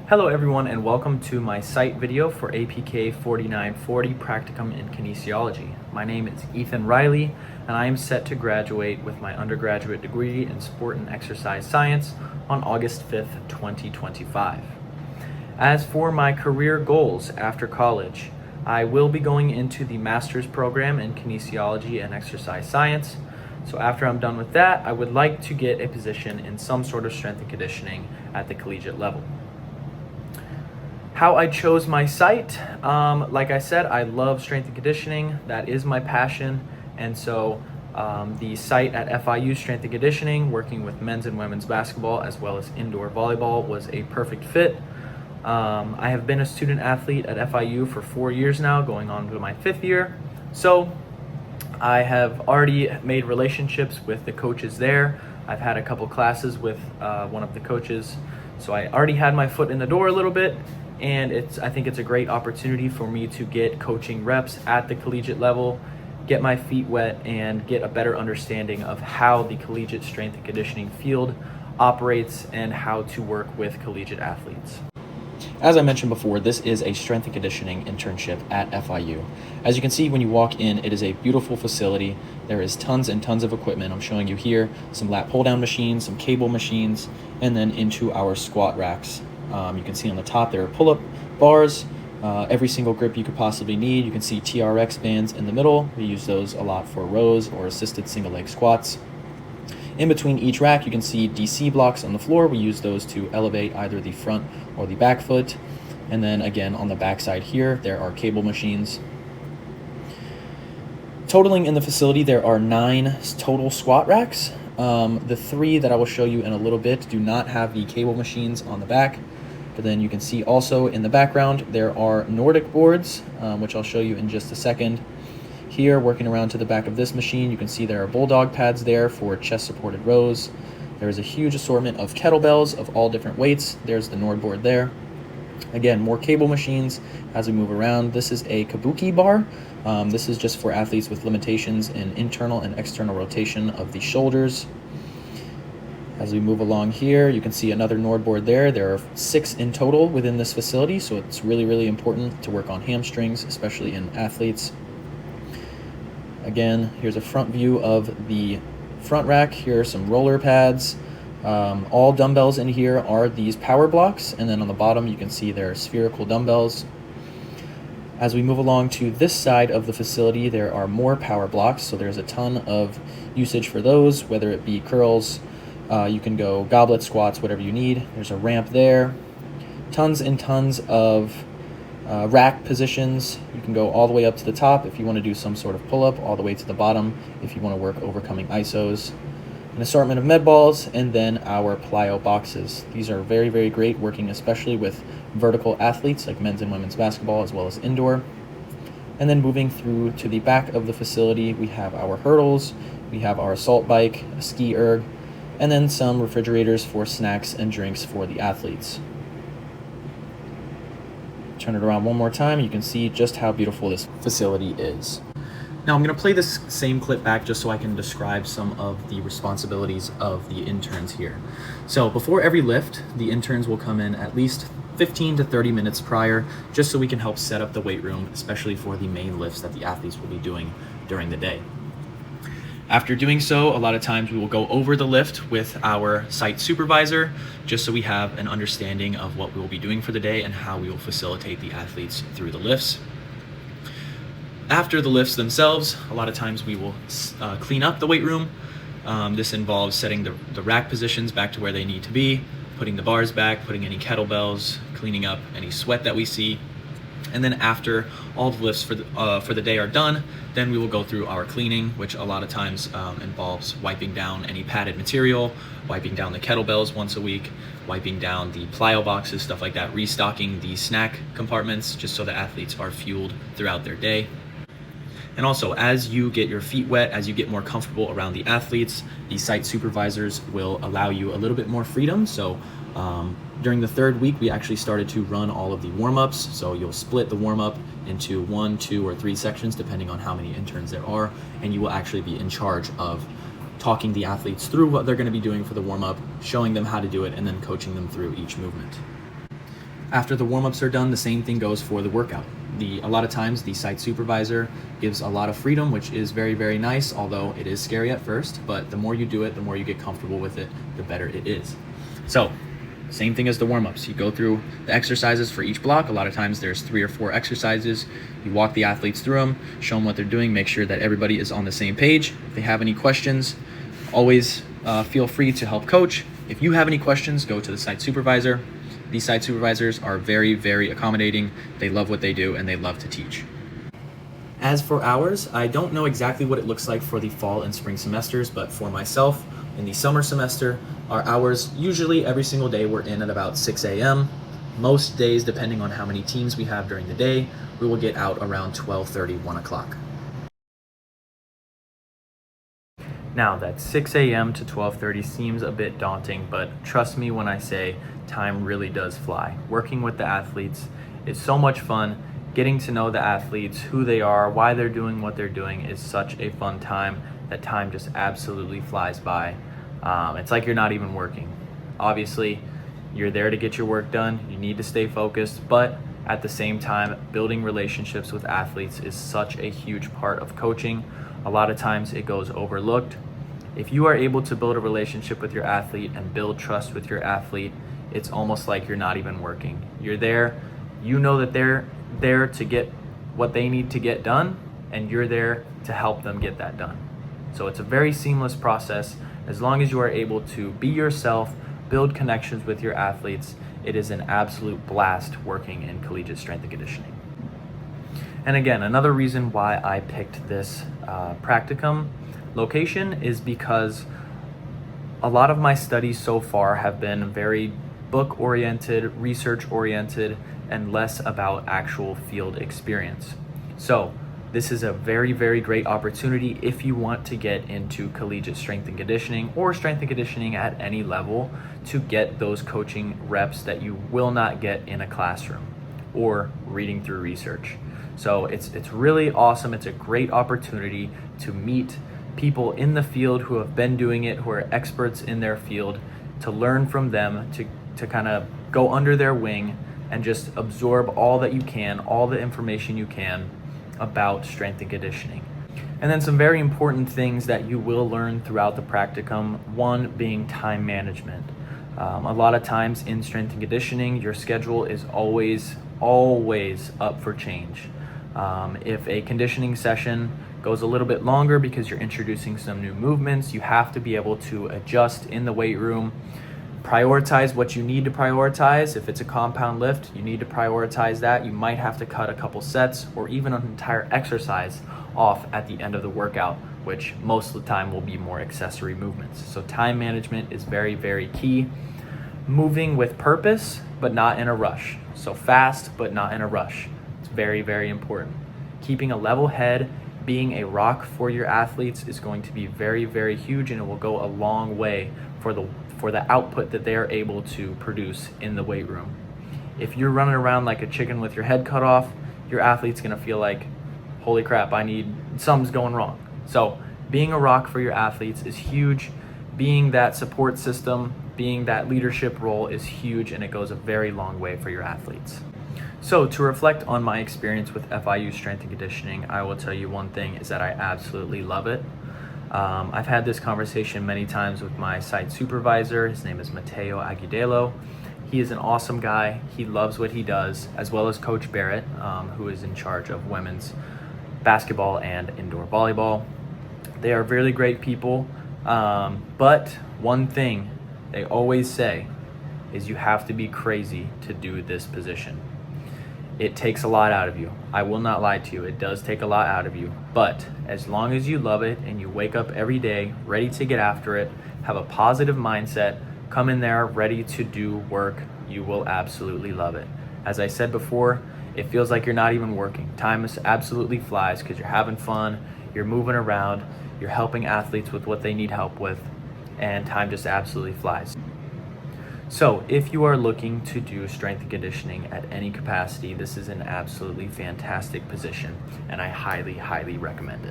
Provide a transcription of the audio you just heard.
Hello everyone and welcome to my site video for APK 4940 Practicum in Kinesiology. My name is Ethan Riley and I am set to graduate with my undergraduate degree in Sport and Exercise Science on August 5th, 2025. As for my career goals after college, I will be going into the master's program in Kinesiology and Exercise Science. So after I'm done with that, I would like to get a position in some sort of strength and conditioning at the collegiate level. How I chose my site, like I said, I love strength and conditioning. That is my passion. And so the site at FIU Strength and Conditioning, working with men's and women's basketball as well as indoor volleyball, was a perfect fit. I have been a student athlete at FIU for 4 years now, going on to my 5th year. So I have already made relationships with the coaches there. I've had a couple classes with one of the coaches. So I already had my foot in the door a little bit. And I think it's a great opportunity for me to get coaching reps at the collegiate level, get my feet wet, and get a better understanding of how the collegiate strength and conditioning field operates and how to work with collegiate athletes. As I mentioned before, this is a strength and conditioning internship at FIU. As you can see when you walk in, it is a beautiful facility. There is tons and tons of equipment. I'm showing you here some lat pull-down machines, some cable machines, and then into our squat racks. You can see on the top there are pull-up bars, every single grip you could possibly need. You can see TRX bands in the middle. We use those a lot for rows or assisted single leg squats. In between each rack, you can see DC blocks on the floor. We use those to elevate either the front or the back foot. And then again, on the back side here, there are cable machines. Totaling in the facility, there are 9 total squat racks. The 3 that I will show you in a little bit do not have the cable machines on the back. But then you can see also in the background, there are Nordic boards, which I'll show you in just a second. Here, working around to the back of this machine, you can see there are bulldog pads there for chest-supported rows. There is a huge assortment of kettlebells of all different weights. There's the Nord board there. Again, more cable machines as we move around. This is a kabuki bar. This is just for athletes with limitations in internal and external rotation of the shoulders. As we move along here, you can see another Nord board there. There are 6 in total within this facility, so it's really, really important to work on hamstrings, especially in athletes. Again, here's a front view of the front rack. Here are some roller pads. All dumbbells in here are these power blocks, and then on the bottom you can see there are spherical dumbbells. As we move along to this side of the facility, there are more power blocks, so there's a ton of usage for those, whether it be curls, you can go goblet squats, whatever you need. There's a ramp there. Tons and tons of rack positions. You can go all the way up to the top if you want to do some sort of pull-up, all the way to the bottom if you want to work overcoming ISOs. An assortment of med balls, and then our plyo boxes. These are very, very great, working especially with vertical athletes like men's and women's basketball as well as indoor. And then moving through to the back of the facility, we have our hurdles, we have our assault bike, a ski erg, and then some refrigerators for snacks and drinks for the athletes. Turn it around one more time, you can see just how beautiful this facility is. Now I'm going to play this same clip back just so I can describe some of the responsibilities of the interns here. So before every lift, the interns will come in at least 15 to 30 minutes prior, just so we can help set up the weight room, especially for the main lifts that the athletes will be doing during the day. After doing so, a lot of times we will go over the lift with our site supervisor, just so we have an understanding of what we will be doing for the day and how we will facilitate the athletes through the lifts. After the lifts themselves, a lot of times we will clean up the weight room. This involves setting the rack positions back to where they need to be, putting the bars back, putting any kettlebells, cleaning up any sweat that we see. And then after all the lifts for the day are done, then we will go through our cleaning, which a lot of times involves wiping down any padded material, wiping down the kettlebells once a week, wiping down the plyo boxes, stuff like that, restocking the snack compartments just so the athletes are fueled throughout their day. And also, as you get your feet wet, as you get more comfortable around the athletes, the site supervisors will allow you a little bit more freedom. So during the 3rd week, we actually started to run all of the warm-ups. So you'll split the warm-up into 1, 2, or 3 sections, depending on how many interns there are. And you will actually be in charge of talking the athletes through what they're going to be doing for the warm-up, showing them how to do it, and then coaching them through each movement. After the warm-ups are done, the same thing goes for the workout. A lot of times the site supervisor gives a lot of freedom, which is very, very nice, although it is scary at first, but the more you do it, the more you get comfortable with it, the better it is. So, same thing as the warm-ups. You go through the exercises for each block. A lot of times there's 3 or 4 exercises. You walk the athletes through them, show them what they're doing, make sure that everybody is on the same page. If they have any questions, always feel free to help coach. If you have any questions, go to the site supervisor. These site supervisors are very, very accommodating. They love what they do and they love to teach. As for hours, I don't know exactly what it looks like for the fall and spring semesters, but for myself, in the summer semester, our hours usually every single day we're in at about 6 a.m. Most days, depending on how many teams we have during the day, we will get out around 12:30, 1 o'clock. Now that 6 a.m. to 12:30 seems a bit daunting, but trust me when I say time really does fly. Working with the athletes is so much fun. Getting to know the athletes, who they are, why they're doing what they're doing is such a fun time that time just absolutely flies by. It's like you're not even working. Obviously, you're there to get your work done. You need to stay focused, but at the same time, building relationships with athletes is such a huge part of coaching. A lot of times it goes overlooked. If you are able to build a relationship with your athlete and build trust with your athlete, it's almost like you're not even working. You're there, you know that they're there to get what they need to get done, and you're there to help them get that done. So it's a very seamless process. As long as you are able to be yourself, build connections with your athletes, it is an absolute blast working in collegiate strength and conditioning. And again, another reason why I picked this practicum location is because a lot of my studies so far have been very book-oriented, research-oriented, and less about actual field experience. So this is a very, very great opportunity if you want to get into collegiate strength and conditioning or strength and conditioning at any level to get those coaching reps that you will not get in a classroom or reading through research. So it's really awesome. It's a great opportunity to meet people in the field who have been doing it, who are experts in their field, to learn from them, to kind of go under their wing and just absorb all that you can, all the information you can about strength and conditioning. And then some very important things that you will learn throughout the practicum, one being time management. A lot of times in strength and conditioning, your schedule is always up for change. If a conditioning session goes a little bit longer because you're introducing some new movements, you have to be able to adjust in the weight room, prioritize what you need to prioritize. If it's a compound lift, you need to prioritize that. You might have to cut a couple sets or even an entire exercise off at the end of the workout, which most of the time will be more accessory movements. So time management is very, very key. Moving with purpose, but not in a rush. So fast, but not in a rush. It's very, very important. Keeping a level head, being a rock for your athletes is going to be very, very huge, and it will go a long way for the output that they are able to produce in the weight room. If you're running around like a chicken with your head cut off, your athlete's gonna feel like, holy crap, something's going wrong. So being a rock for your athletes is huge. Being that support system, being that leadership role is huge, and it goes a very long way for your athletes. So to reflect on my experience with FIU strength and conditioning, I will tell you one thing is that I absolutely love it. I've had this conversation many times with my site supervisor. His name is Mateo Agudelo. He is an awesome guy. He loves what he does, as well as Coach Barrett, who is in charge of women's basketball and indoor volleyball. They are really great people, but one thing they always say is you have to be crazy to do this position. It takes a lot out of you. I will not lie to you. It does take a lot out of you. But as long as you love it and you wake up every day ready to get after it, have a positive mindset, come in there ready to do work, you will absolutely love it. As I said before, it feels like you're not even working. Time absolutely flies because you're having fun, you're moving around, you're helping athletes with what they need help with, and time just absolutely flies. So if you are looking to do strength and conditioning at any capacity, this is an absolutely fantastic position, and I highly, highly recommend it.